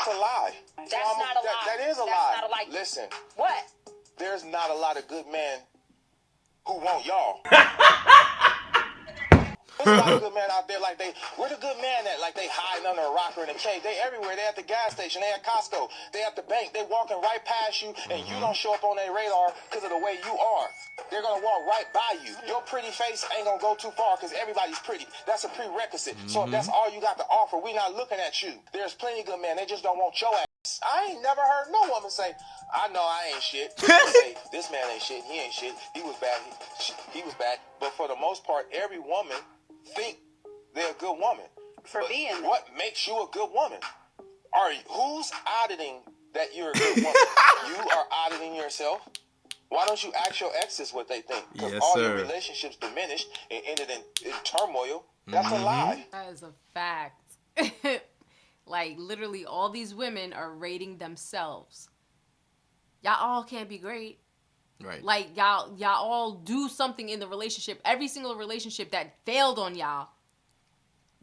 a lie. That's not a lie. That is a lie. Not a lie. Listen. What? There's not a lot of good men who want y'all. There's a lot of good men out there, like where the good man at? Like they hiding under a rock or in a cave. They everywhere. They at the gas station. They at Costco. They at the bank. They walking right past you, and you don't show up on their radar because of the way you are. They're gonna walk right by you. Your pretty face ain't gonna go too far because everybody's pretty. That's a prerequisite. So if that's all you got to offer, we not looking at you. There's plenty of good men. They just don't want your ass. I ain't never heard no woman say, I know I ain't shit. Say, this man ain't shit. He ain't shit. He was bad. He was bad. But for the most part, every woman think they're a good woman. What makes you a good woman? Who's auditing that you're a good woman? You are auditing yourself. Why don't you ask your exes what they think? Because your relationships diminished and ended in turmoil. That's a lie. That is a fact. Like, literally, all these women are rating themselves. Y'all all can't be great. Right. Like, y'all all do something in the relationship. Every single relationship that failed on y'all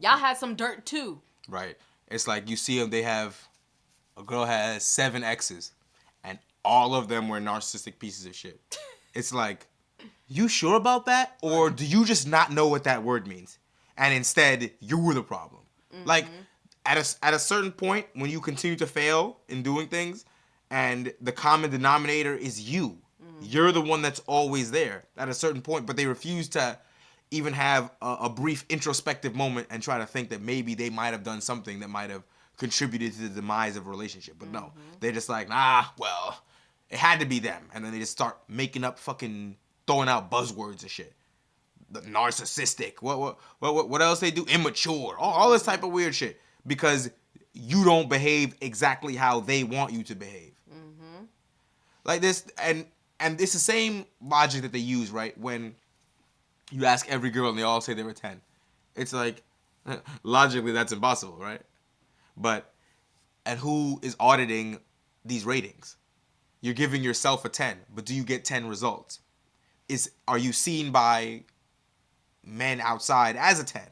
had some dirt too. Right. It's like you see them, a girl has 7 exes, and all of them were narcissistic pieces of shit. It's like, you sure about that? Or do you just not know what that word means? And instead, you were the problem. Like, at a certain point, when you continue to fail in doing things, and the common denominator is you, you're the one that's always there at a certain point, but they refuse to even have a brief introspective moment and try to think that maybe they might have done something that might have contributed to the demise of a relationship. But no, they're just like, well, it had to be them. And then they just start making up fucking, throwing out buzzwords and shit. The narcissistic, what else they do? Immature, all this type of weird shit. Because you don't behave exactly how they want you to behave. Like this, and it's the same logic that they use, right? When you ask every girl and they all say they were 10. It's like, logically that's impossible, right? And who is auditing these ratings? You're giving yourself a 10, but do you get 10 results? Are you seen by men outside as a 10?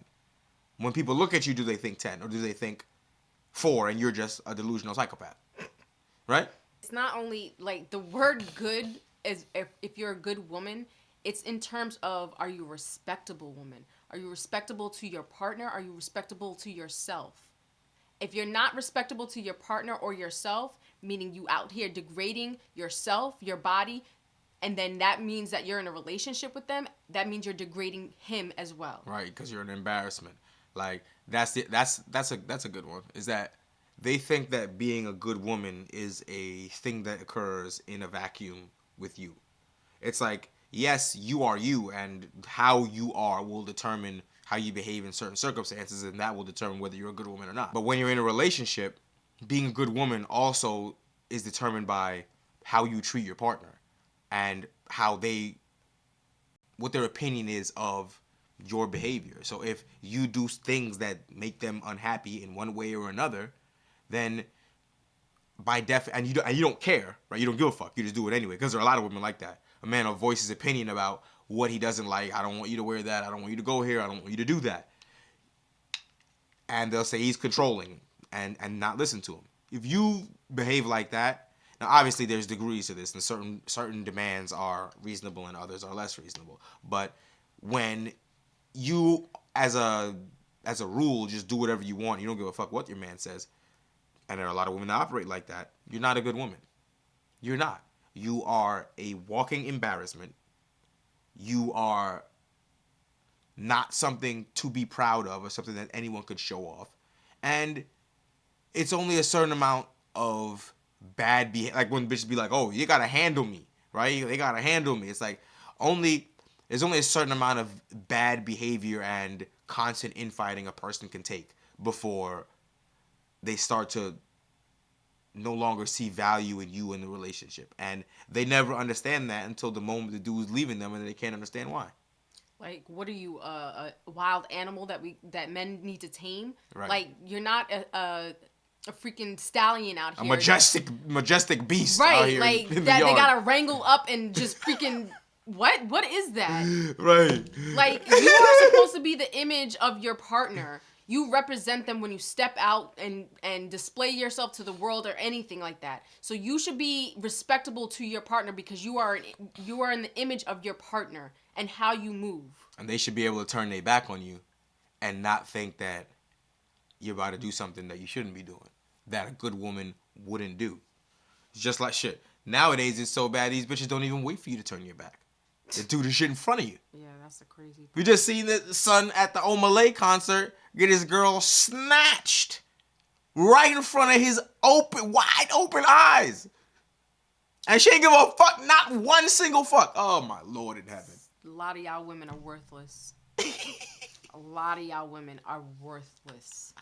When people look at you, do they think 10? Or do they think 4 and you're just a delusional psychopath? Right? It's not only, like, the word good is, if you're a good woman, it's in terms of, are you a respectable woman? Are you respectable to your partner? Are you respectable to yourself? If you're not respectable to your partner or yourself, meaning you out here degrading yourself, your body, and then that means that you're in a relationship with them, that means you're degrading him as well. Right, because you're an embarrassment. Like, that's a good one, is that they think that being a good woman is a thing that occurs in a vacuum with you. It's like, yes, you are you, and how you are will determine how you behave in certain circumstances, and that will determine whether you're a good woman or not. But when you're in a relationship, being a good woman also is determined by how you treat your partner and what their opinion is of your behavior. So if you do things that make them unhappy in one way or another, then and you don't care, right? You don't give a fuck. You just do it anyway, because there are a lot of women like that. A man will voice his opinion about what he doesn't like. I don't want you to wear that. I don't want you to go here. I don't want you to do that. And they'll say he's controlling and not listen to him. If you behave like that, now obviously there's degrees to this, and certain demands are reasonable and others are less reasonable. But when you, as a rule, just do whatever you want, you don't give a fuck what your man says, and there are a lot of women that operate like that, you're not a good woman. You're not. You are a walking embarrassment. You are not something to be proud of or something that anyone could show off. And it's only a certain amount of bad behavior. Like when bitches be like, oh, you gotta handle me, right? They gotta handle me. It's like, there's only a certain amount of bad behavior and constant infighting a person can take before they start to no longer see value in you in the relationship. And they never understand that until the moment the dude's leaving them, and they can't understand why. Like, what are you, a wild animal that men need to tame? Right. Like, you're not a freaking stallion out here. A majestic beast right, out here like in the that yard. They gotta wrangle up and just freaking what is that? Right. Like, you are supposed to be the image of your partner. You represent them when you step out and display yourself to the world or anything like that. So you should be respectable to your partner because you are in the image of your partner and how you move. And they should be able to turn their back on you and not think that you're about to do something that you shouldn't be doing, that a good woman wouldn't do. It's just like shit. Nowadays, it's so bad, these bitches don't even wait for you to turn your back. They do the shit in front of you. Yeah, that's the crazy thing. We just seen the son at the Omalay concert get his girl snatched right in front of his wide open eyes. And she ain't give a fuck, not one single fuck. Oh my Lord in heaven. A lot of y'all women are worthless. A lot of y'all women are worthless.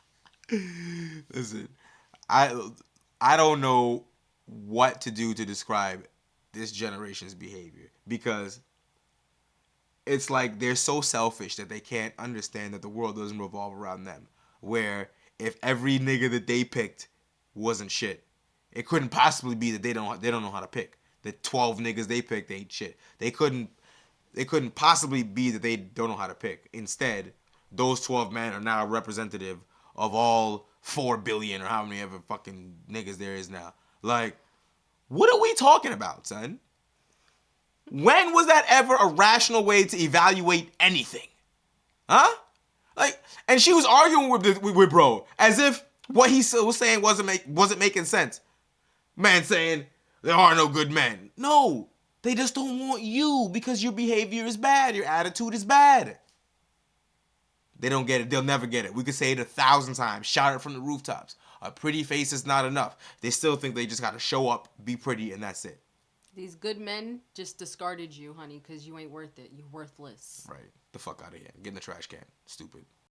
Listen, I don't know what to do to describe this generation's behavior, because it's like they're so selfish that they can't understand that the world doesn't revolve around them. Where if every nigga that they picked wasn't shit, it couldn't possibly be that they don't know how to pick. The 12 niggas they picked ain't shit. They couldn't possibly be that they don't know how to pick. Instead, those 12 men are now representative of all 4 billion or how many ever fucking niggas there is now. Like, what are we talking about, son? When was that ever a rational way to evaluate anything? Huh? Like, and she was arguing with bro as if what he was saying wasn't making sense. Man saying there are no good men. No, they just don't want you because your behavior is bad, your attitude is bad. They don't get it. They'll never get it. We could say it 1,000 times, shout it from the rooftops. A pretty face is not enough. They still think they just got to show up, be pretty, and that's it. These good men just discarded you, honey, because you ain't worth it. You're worthless. Right. The fuck out of here. Get in the trash can. Stupid.